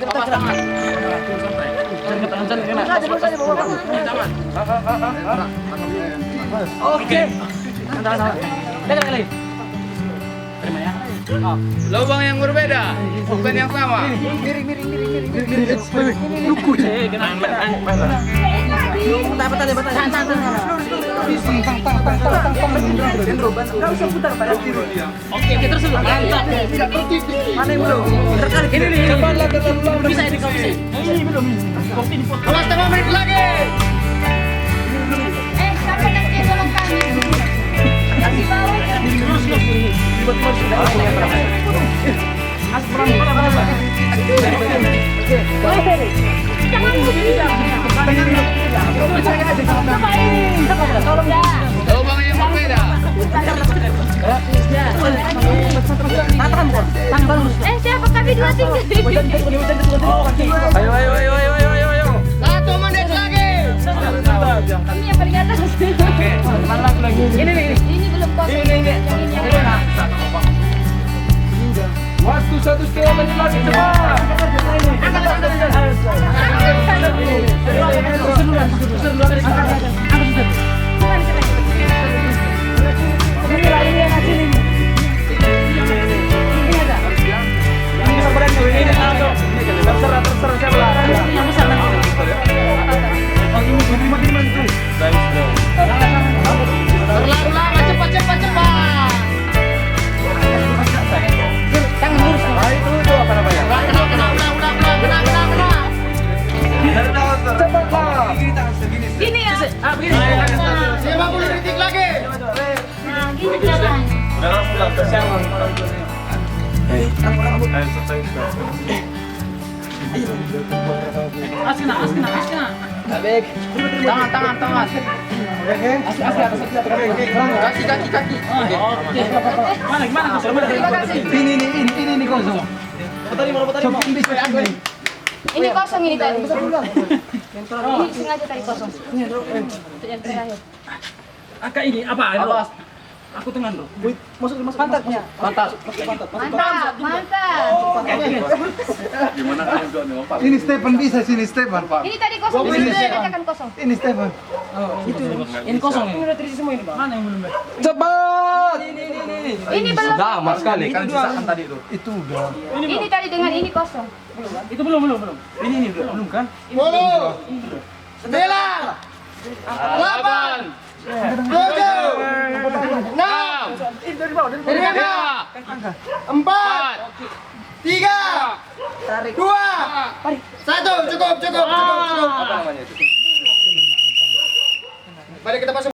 Oke. Pegang lagi. Terima ya. Lubang yang berbeda, bukan yang sama. Oke, terus dulu. Mantap. Mana yang belum? Terkali ini nih. Bisa ini kau bisa. Ini belum. Awas 5 menit lagi. Siapa yang tolong kami? Kasih tahu. Lubang yang berbeda. Siapa kami 2 tinggal? Ayo. 1 menit lagi. Ini yang paling atas. Ini nih. Ini belum kosong. Ini. Waktu 1,5 menit lagi cepat. Terlalu lama, cepat. Gini ya. 50 detik lagi. Nah, gini jalan. Askena. Tangan. Kaki. Oke. Mana kosong? Ini kosong. Ini kosong ini tadi. Ini sengaja tadi kosong. Untuk yang terakhir. Akak ini apa? Aku tengah dulu. Masuk pantatnya. Pantat. Mantap. Gimana kalian juga nih, Pak? Ini Stefan bisa sini Stefan. Ini tadi kosong. Ini akan kosong. Ini Stefan. Ini kosong ini. Mana yang belum? Cepat. Ini belum. Lama sekali kan sisakan tadi itu. Itu udah. Ini tadi dengan ini kosong. Itu belum. Ini belum kan? 10, 9, 8, 7, 6, 5, 4, 3, 2, 1. Cukup. Mari kita masuk.